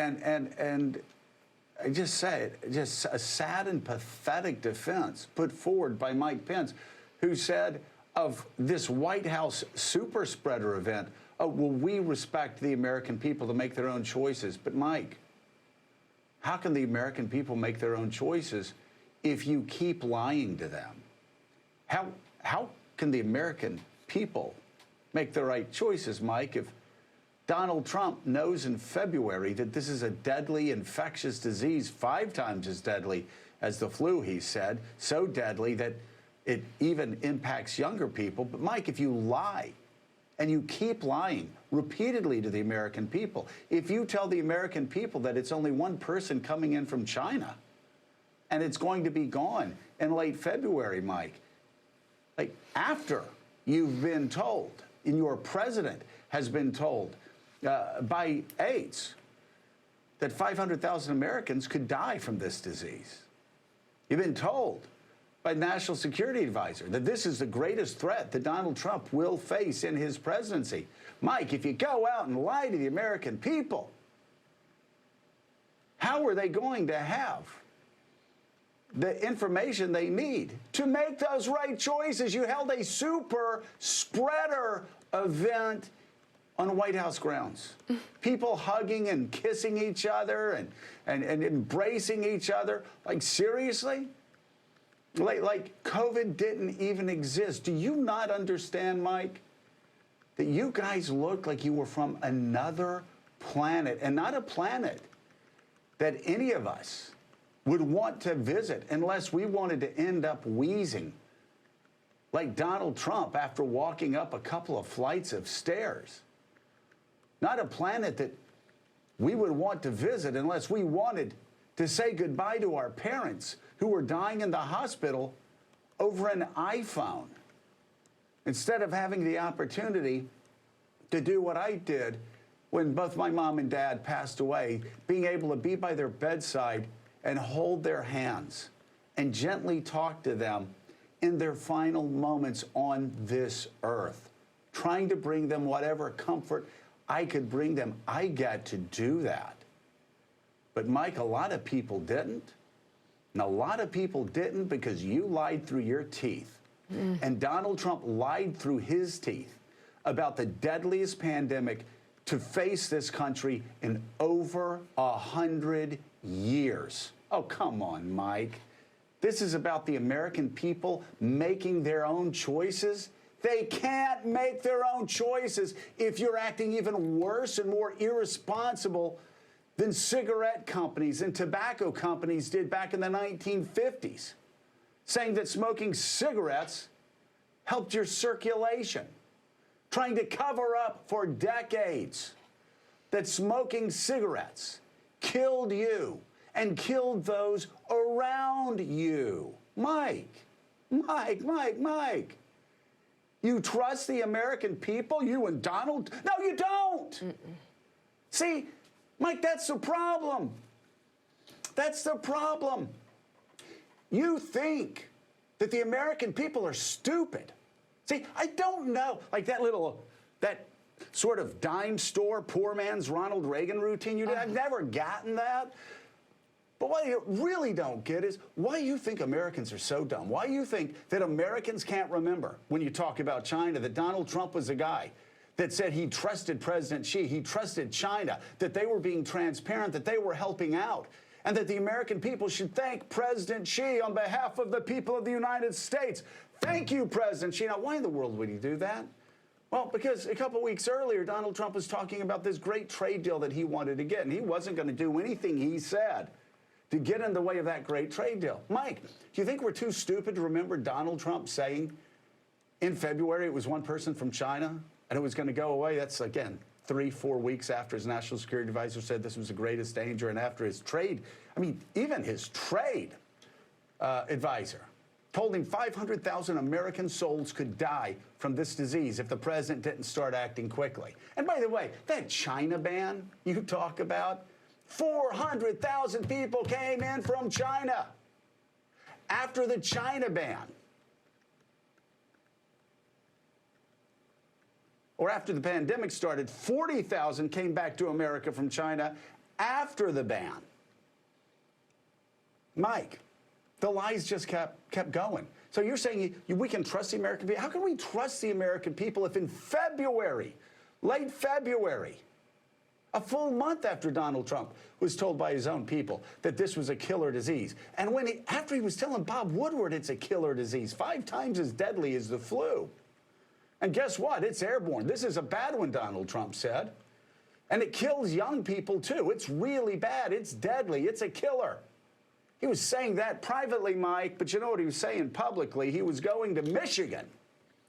And I just say it, just a sad and pathetic defense put forward by Mike Pence, who said of this White House super spreader event, oh, well, we respect the American people to make their own choices. But Mike, how can the American people make their own choices if you keep lying to them? How can the American people make the right choices, Mike, if Donald Trump knows in February that this is a deadly infectious disease, 5 times as deadly as the flu, he said, so deadly that it even impacts younger people. But Mike, if you lie and you keep lying repeatedly to the American people, if you tell the American people that it's only one person coming in from China and it's going to be gone in late February, Mike, like after you've been told and your president has been told by AIDS that 500,000 Americans could die from this disease. You've been told by the National Security Advisor that this is the greatest threat that Donald Trump will face in his presidency. Mike, if you go out and lie to the American people, how are they going to have the information they need to make those right choices? You held a super spreader event on White House grounds. People hugging and kissing each other and embracing each other. Like, seriously? Like COVID didn't even exist. Do you not understand, Mike, that you guys look like you were from another planet, and not a planet that any of us would want to visit unless we wanted to end up wheezing like Donald Trump after walking up a couple of flights of stairs? Not a planet that we would want to visit unless we wanted to say goodbye to our parents who were dying in the hospital over an iPhone, instead of having the opportunity to do what I did when both my mom and dad passed away, being able to be by their bedside and hold their hands and gently talk to them in their final moments on this earth, trying to bring them whatever comfort I could bring them. I got to do that. But Mike, a lot of people didn't. And a lot of people didn't because you lied through your teeth. And Donald Trump lied through his teeth about the deadliest pandemic to face this country in over 100 years. Oh, come on, Mike. This is about the American people making their own choices. They can't make their own choices if you're acting even worse and more irresponsible than cigarette companies and tobacco companies did back in the 1950s, saying that smoking cigarettes helped your circulation, trying to cover up for decades that smoking cigarettes killed you and killed those around you. Mike, you trust the American people, you and Donald? No, you don't. See, Mike, that's the problem. That's the problem. You think that the American people are stupid. See, I don't know, like that sort of dime store, poor man's Ronald Reagan routine you did. I've never gotten that. But what you really don't get is why you think Americans are so dumb. Why you think that Americans can't remember when you talk about China that Donald Trump was the guy that said he trusted President Xi, he trusted China, that they were being transparent, that they were helping out, and that the American people should thank President Xi on behalf of the people of the United States. Thank you, President Xi. Now, why in the world would he do that? Well, because a couple weeks earlier, Donald Trump was talking about this great trade deal that he wanted to get, and he wasn't going to do anything he said to get in the way of that great trade deal. Mike, do you think we're too stupid to remember Donald Trump saying in February it was one person from China and it was going to go away? That's, again, 3-4 weeks after his national security advisor said this was the greatest danger, and after his trade, I mean, even his trade advisor told him 500,000 American souls could die from this disease if the president didn't start acting quickly. And by the way, that China ban you talk about, 400,000 people came in from China after the China ban. Or after the pandemic started, 40,000 came back to America from China after the ban. Mike, the lies just kept going. So you're saying we can trust the American people? How can we trust the American people if in February, late February, a full month after Donald Trump was told by his own people that this was a killer disease, and after he was telling Bob Woodward it's a killer disease, 5 times as deadly as the flu. And guess what? It's airborne. This is a bad one, Donald Trump said. And it kills young people, too. It's really bad. It's deadly. It's a killer. He was saying that privately, Mike, but you know what he was saying publicly? He was going to Michigan.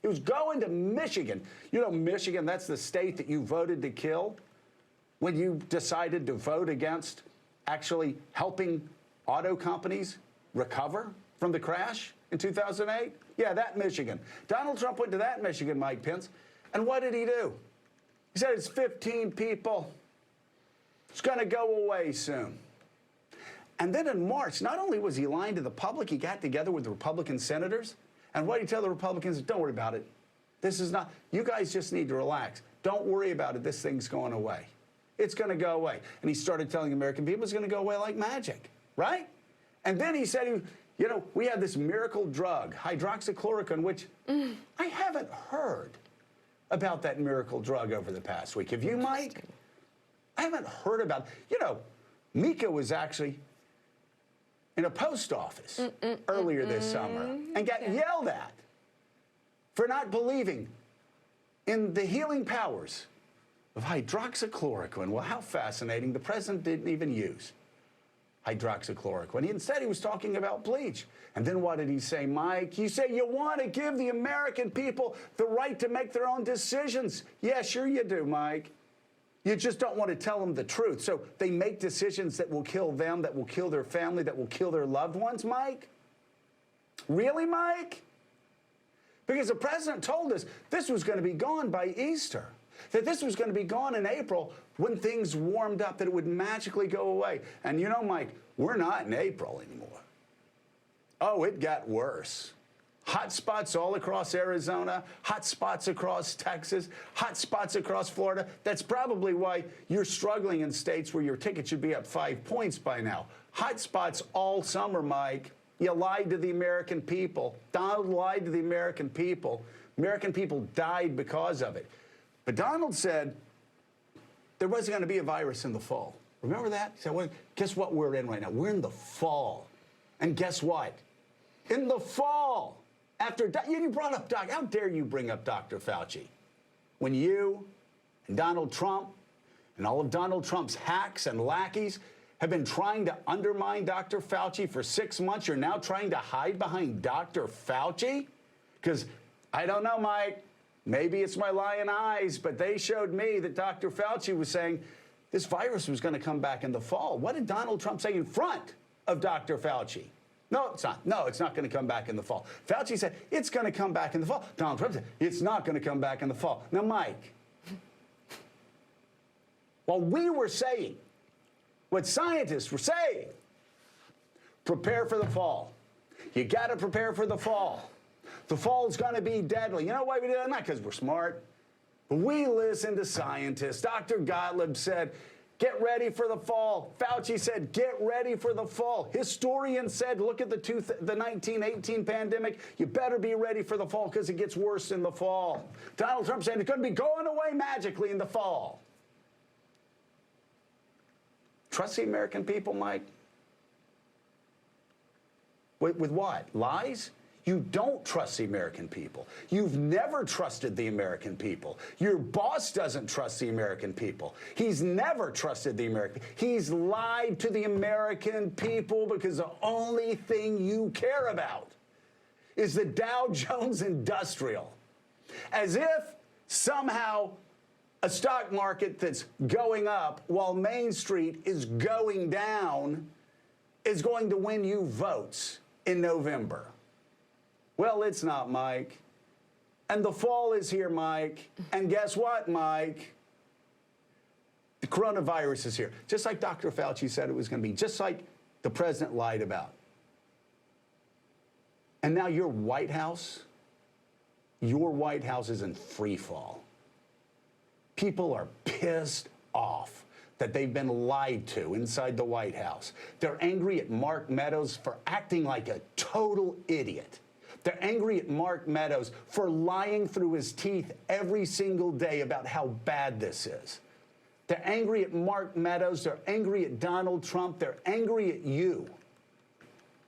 He was going to Michigan. You know, Michigan, that's the state that you voted to kill when you decided to vote against actually helping auto companies recover from the crash in 2008? Yeah, that Michigan. Donald Trump went to that Michigan, Mike Pence, and what did he do? He said it's 15 people. It's going to go away soon. And then in March, not only was he lying to the public, he got together with the Republican senators. And what did he tell the Republicans? Don't worry about it. This is not, you guys just need to relax. Don't worry about it. This thing's going away. It's going to go away. And he started telling American people it's going to go away like magic, right? And then he said, you know, we have this miracle drug, hydroxychloroquine, which I haven't heard about that miracle drug over the past week. Have you, Mike? I haven't heard about, you know, Mika was actually in a post office earlier this summer and got yelled at for not believing in the healing powers of hydroxychloroquine. Well, how fascinating. The president didn't even use hydroxychloroquine. Instead, he was talking about bleach. And then what did he say, Mike? You say you want to give the American people the right to make their own decisions. Yeah, sure you do, Mike. You just don't want to tell them the truth. So they make decisions that will kill them, that will kill their family, that will kill their loved ones, Mike? Really, Mike? Because the president told us this was going to be gone by Easter, that this was going to be gone in April when things warmed up, that it would magically go away. And you know, Mike, we're not in April anymore. Oh, it got worse. Hot spots all across Arizona, hot spots across Texas, hot spots across Florida. That's probably why you're struggling in states where your ticket should be up 5 points by now. Hot spots all summer, Mike. You lied to the American people. Donald lied to the American people. American people died because of it. But Donald said there wasn't going to be a virus in the fall. Remember that? He said, well, guess what we're in right now? We're in the fall. And guess what? In the fall, after you brought up how dare you bring up Dr. Fauci? When you and Donald Trump and all of Donald Trump's hacks and lackeys have been trying to undermine Dr. Fauci for 6 months, you're now trying to hide behind Dr. Fauci? Because I don't know, Mike. Maybe it's my lying eyes, but they showed me that Dr. Fauci was saying this virus was going to come back in the fall. What did Donald Trump say in front of Dr. Fauci? No, it's not. No, it's not going to come back in the fall. Fauci said, it's going to come back in the fall. Donald Trump said, it's not going to come back in the fall. Now, Mike, while we were saying what scientists were saying, prepare for the fall. You got to prepare for the fall. The fall's going to be deadly. You know why we do that? Not because we're smart, but we listen to scientists. Dr. Gottlieb said, get ready for the fall. Fauci said, get ready for the fall. Historians said, look at the 1918 pandemic. You better be ready for the fall because it gets worse in the fall. Donald Trump said it's going to be going away magically in the fall. Trust the American people, Mike? With what? Lies? You don't trust the American people. You've never trusted the American people. Your boss doesn't trust the American people. He's never trusted the American. He's lied to the American people because the only thing you care about is the Dow Jones Industrial. As if somehow a stock market that's going up while Main Street is going down is going to win you votes in November. Well, it's not, Mike. And the fall is here, Mike. And guess what, Mike? The coronavirus is here. Just like Dr. Fauci said it was going to be. Just like the president lied about. And now your White House is in free fall. People are pissed off. that they've been lied to inside the White House. They're angry at Mark Meadows for acting like a total idiot. They're angry at Mark Meadows for lying through his teeth every single day about how bad this is. They're angry at Mark Meadows. They're angry at Donald Trump. They're angry at you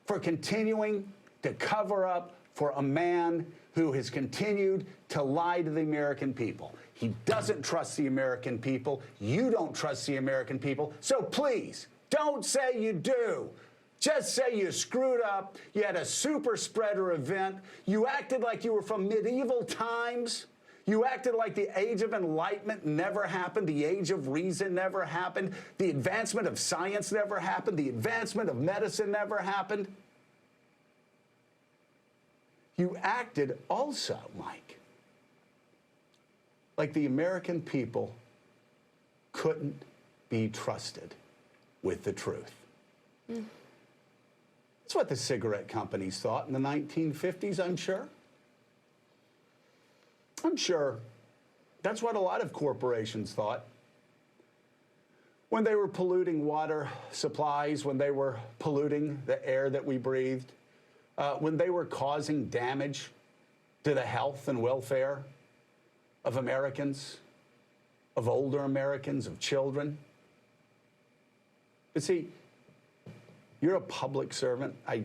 for continuing to cover up for a man who has continued to lie to the American people. He doesn't trust the American people. You don't trust the American people. So please, don't say you do. Just say you screwed up. You had a super spreader event. You acted like you were from medieval times. You acted like the Age of Enlightenment never happened. The Age of Reason never happened. The advancement of science never happened. The advancement of medicine never happened. You acted also, Mike, like the American people couldn't be trusted with the truth. That's what the cigarette companies thought in the 1950s, I'm sure. I'm sure that's what a lot of corporations thought when they were polluting water supplies, when they were polluting the air that we breathed, when they were causing damage to the health and welfare of Americans, of older Americans, of children. But see, you're a public servant. I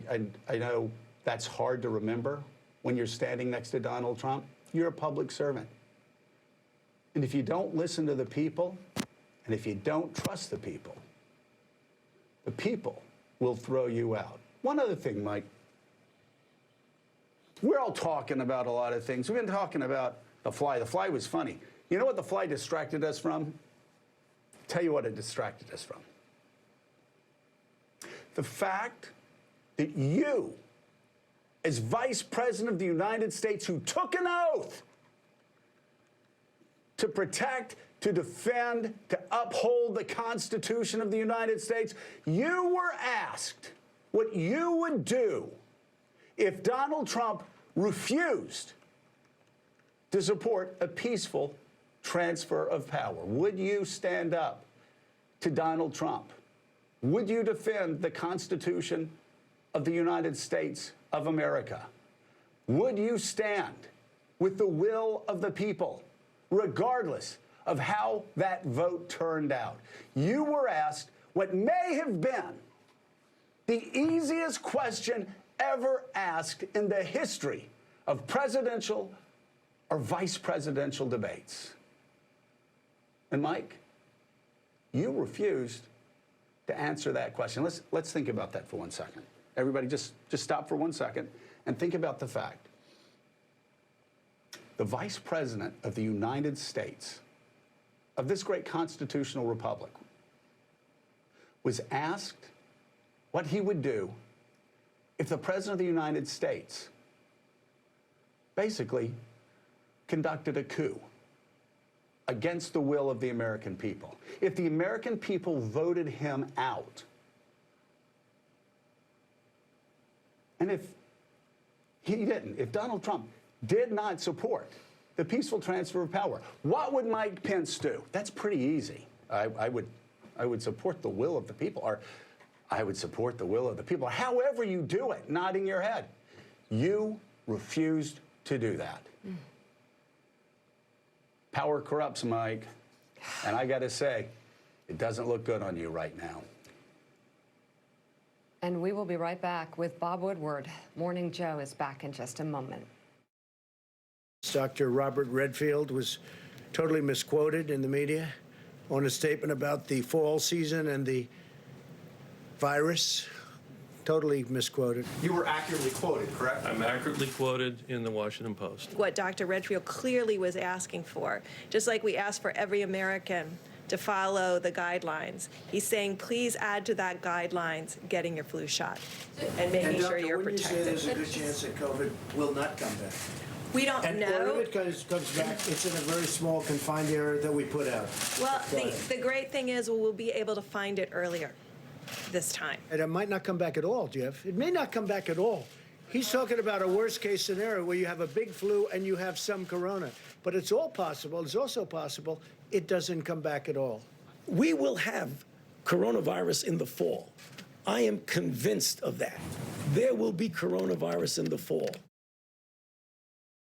know that's hard to remember when you're standing next to Donald Trump. You're a public servant. And if you don't listen to the people, and if you don't trust the people will throw you out. One other thing, Mike. We're all talking about a lot of things. We've been talking about the fly. The fly was funny. You know what the fly distracted us from? Tell you what it distracted us from. The fact that you, as Vice President of the United States, who took an oath to protect, to defend, to uphold the Constitution of the United States, you were asked what you would do if Donald Trump refused to support a peaceful transfer of power. Would you stand up to Donald Trump? Would you defend the Constitution of the United States of America? Would you stand with the will of the people, regardless of how that vote turned out? You were asked what may have been the easiest question ever asked in the history of presidential or vice presidential debates. And Mike, you refused to answer that question. Let's think about that for 1 second. Everybody just stop for 1 second and think about the fact. The Vice President of the United States, of this great constitutional republic, was asked what he would do if the President of the United States basically conducted a coup against the will of the American people. If the American people voted him out, and if he didn't, if Donald Trump did not support the peaceful transfer of power, what would Mike Pence do? That's pretty easy. I would support the will of the people, or I would support the will of the people. However you do it, nodding your head. You refused to do that. Power corrupts, Mike. And I got to say, it doesn't look good on you right now. And we will be right back with Bob Woodward. Morning Joe is back in just a moment. Dr. Robert Redfield was totally misquoted in the media on a statement about the fall season and the virus. Totally misquoted. You were accurately quoted, correct? I'm accurately quoted in the Washington Post. What Dr. Redfield clearly was asking for, just like we ask for every American to follow the guidelines, he's saying, please add to that guidelines getting your flu shot and making sure you're protected. There's a good chance that COVID will not come back. We don't And know. or if it comes back, it's in a very small, confined area that we put out. Well, the great thing is we'll be able to find it earlier this time. And it might not come back at all, Jeff. It may not come back at all. He's talking about a worst-case scenario where you have a big flu and you have some corona. But it's all possible. It's also possible it doesn't come back at all. We will have coronavirus in the fall. I am convinced of that. There will be coronavirus in the fall.